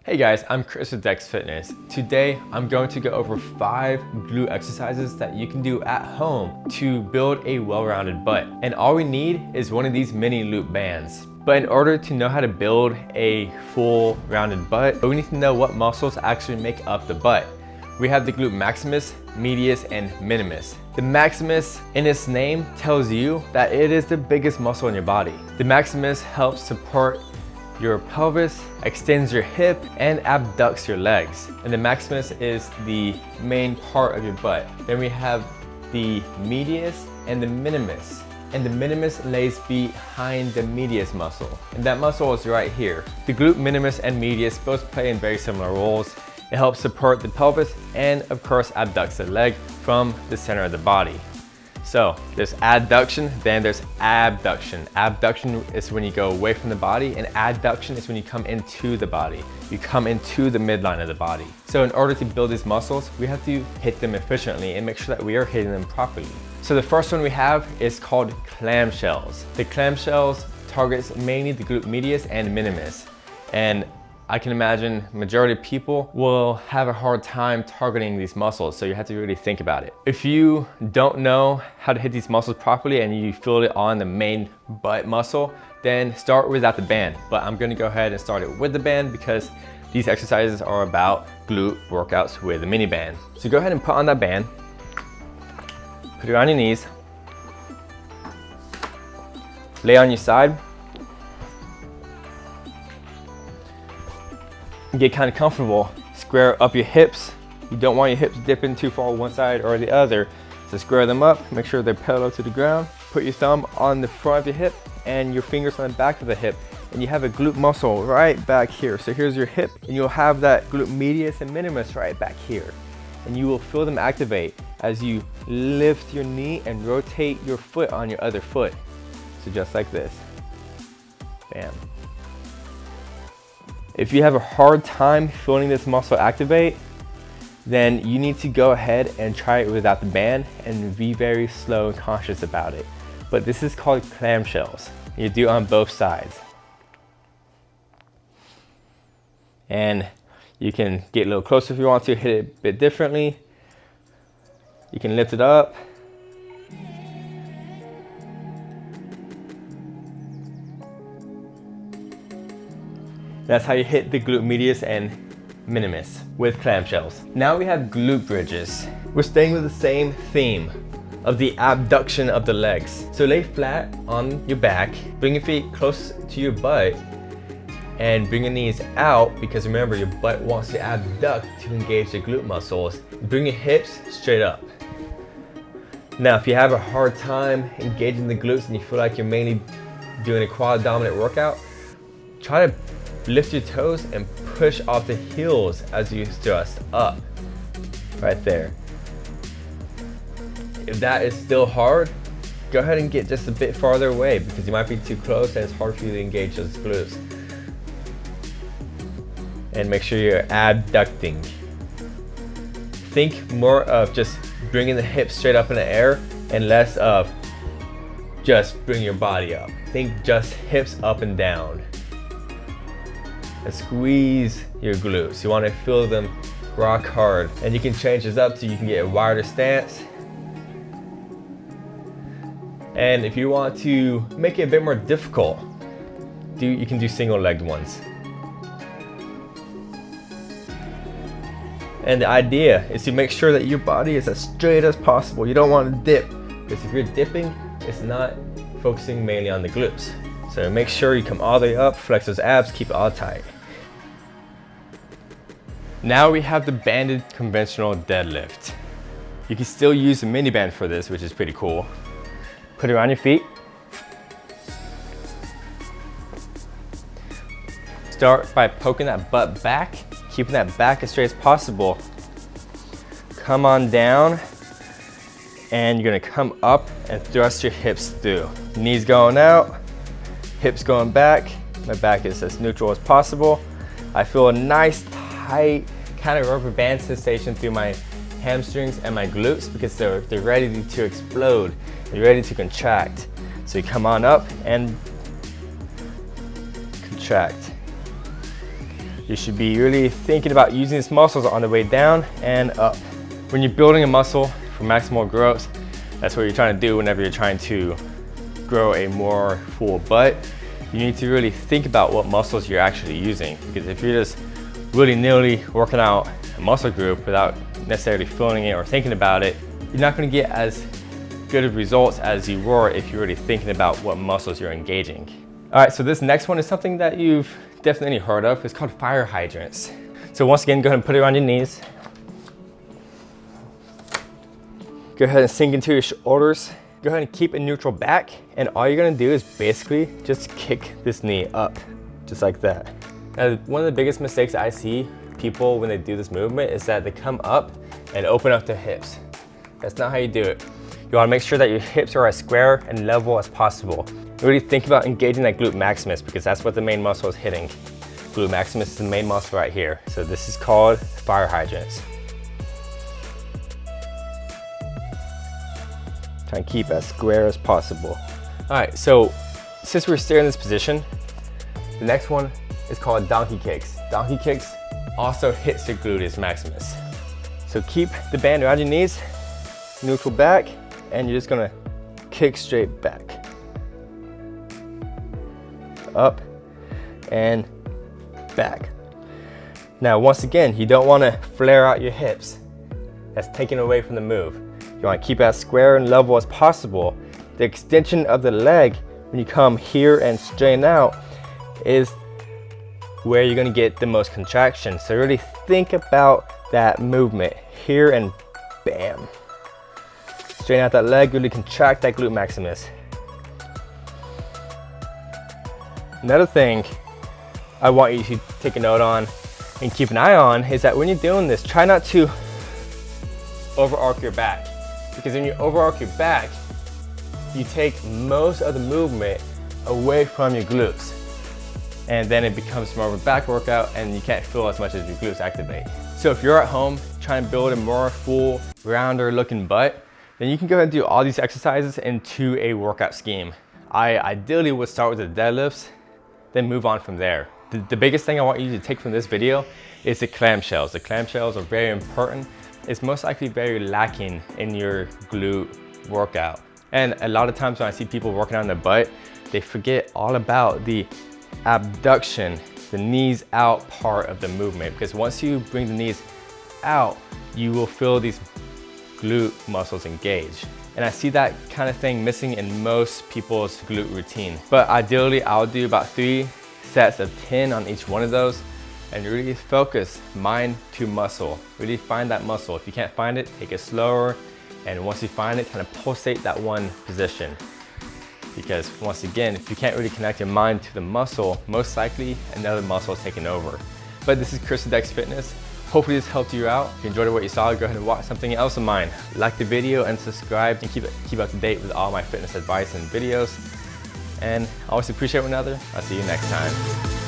Hey guys, I'm Chris with Dex Fitness. Today, I'm going to go over 5 glute exercises that you can do at home to build a well-rounded butt. And all we need is one of these mini loop bands. But in order to know how to build a full rounded butt, we need to know what muscles actually make up the butt. We have the glute maximus, medius, and minimus. The maximus in its name tells you that it is the biggest muscle in your body. The maximus helps support your pelvis, extends your hip, and abducts your legs. And the maximus is the main part of your butt. Then we have the medius and the minimus. And the minimus lays behind the medius muscle. And that muscle is right here. The glute minimus and medius both play in very similar roles. It helps support the pelvis and of course abducts the leg from the center of the body. So there's adduction, then there's abduction. Abduction is when you go away from the body, and adduction is when you come into the body. You come into the midline of the body. So in order to build these muscles, we have to hit them efficiently and make sure that we are hitting them properly. So the first one we have is called clamshells. The clamshells targets mainly the glute medius and minimus. And I can imagine majority of people will have a hard time targeting these muscles, so you have to really think about it. If you don't know how to hit these muscles properly and you feel it on the main butt muscle, then start without the band. But I'm gonna go ahead and start it with the band because these exercises are about glute workouts with a mini band. So go ahead and put on that band, put it on your knees, lay on your side, get kind of comfortable. Square up your hips. You don't want your hips dipping too far one side or the other. So square them up, make sure they're parallel to the ground. Put your thumb on the front of your hip and your fingers on the back of the hip. And you have a glute muscle right back here. So here's your hip and you'll have that glute medius and minimus right back here. And you will feel them activate as you lift your knee and rotate your foot on your other foot. So just like this. Bam. If you have a hard time feeling this muscle activate, then you need to go ahead and try it without the band and be very slow and conscious about it. But this is called clamshells. You do it on both sides. And you can get a little closer if you want to, hit it a bit differently. You can lift it up. That's how you hit the glute medius and minimus with clamshells. Now we have glute bridges. We're staying with the same theme of the abduction of the legs. So lay flat on your back, bring your feet close to your butt, and bring your knees out because remember your butt wants to abduct to engage the glute muscles. Bring your hips straight up. Now if you have a hard time engaging the glutes and you feel like you're mainly doing a quad dominant workout, try to lift your toes and push off the heels as you thrust up, right there. If that is still hard, go ahead and get just a bit farther away because you might be too close and it's hard for you to engage those glutes. And make sure you're abducting. Think more of just bringing the hips straight up in the air and less of just bring your body up. Think just hips up and down. And squeeze your glutes. You want to feel them rock hard. And you can change this up so you can get a wider stance. And if you want to make it a bit more difficult, you can do single-legged ones. And the idea is to make sure that your body is as straight as possible. You don't want to dip, because if you're dipping, it's not focusing mainly on the glutes. So make sure you come all the way up, flex those abs, keep it all tight. Now we have the banded conventional deadlift. You can still use a mini band for this, which is pretty cool. Put it around your feet. Start by poking that butt back, keeping that back as straight as possible. Come on down, and you're gonna come up and thrust your hips through. Knees going out, hips going back. My back is as neutral as possible. I feel a nice tight kind of rubber band sensation through my hamstrings and my glutes because they're ready to explode. They're ready to contract. So you come on up and contract. You should be really thinking about using these muscles on the way down and up. When you're building a muscle for maximal growth, that's what you're trying to do whenever you're trying to grow a more full butt. You need to really think about what muscles you're actually using, because if you're just willy-nilly working out a muscle group without necessarily feeling it or thinking about it, you're not going to get as good of results as you were if you're really thinking about what muscles you're engaging. All right, so this next one is something that you've definitely heard of. It's called fire hydrants. So once again, go ahead and put it on your knees. Go ahead and sink into your shoulders. Go ahead and keep a neutral back. And all you're gonna do is basically just kick this knee up, just like that. Now, one of the biggest mistakes I see people when they do this movement is that they come up and open up their hips. That's not how you do it. You wanna make sure that your hips are as square and level as possible. Really think about engaging that glute maximus, because that's what the main muscle is hitting. Glute maximus is the main muscle right here. So this is called fire hydrants. Try and keep as square as possible. All right, so since we're still in this position, the next one is called donkey kicks. Donkey kicks also hits the gluteus maximus. So keep the band around your knees, neutral back, and you're just gonna kick straight back. Up and back. Now, once again, you don't wanna flare out your hips. That's taken away from the move. You wanna keep it as square and level as possible. The extension of the leg, when you come here and straighten out, is where you're gonna get the most contraction. So really think about that movement here and bam. Straighten out that leg, really contract that glute maximus. Another thing I want you to take a note on and keep an eye on is that when you're doing this, try not to over-arc your back. Because when you over-arc your back, you take most of the movement away from your glutes. And then it becomes more of a back workout and you can't feel as much as your glutes activate. So if you're at home trying to build a more full, rounder looking butt, then you can go ahead and do all these exercises into a workout scheme. I ideally would start with the deadlifts, then move on from there. The biggest thing I want you to take from this video is the clamshells. The clamshells are very important. It's most likely very lacking in your glute workout. And a lot of times when I see people working on their butt, they forget all about the abduction, the knees out part of the movement. Because once you bring the knees out, you will feel these glute muscles engage. And I see that kind of thing missing in most people's glute routine. But ideally, I'll do about 3 sets of 10 on each one of those and really focus mind to muscle. Really find that muscle. If you can't find it, take it slower. And once you find it, kind of pulsate that one position. Because once again, if you can't really connect your mind to the muscle, most likely another muscle is taking over. But this is Chris with Dex Fitness. Hopefully this helped you out. If you enjoyed what you saw, go ahead and watch something else of mine. Like the video and subscribe and keep up to date with all my fitness advice and videos. And I always appreciate one another. I'll see you next time.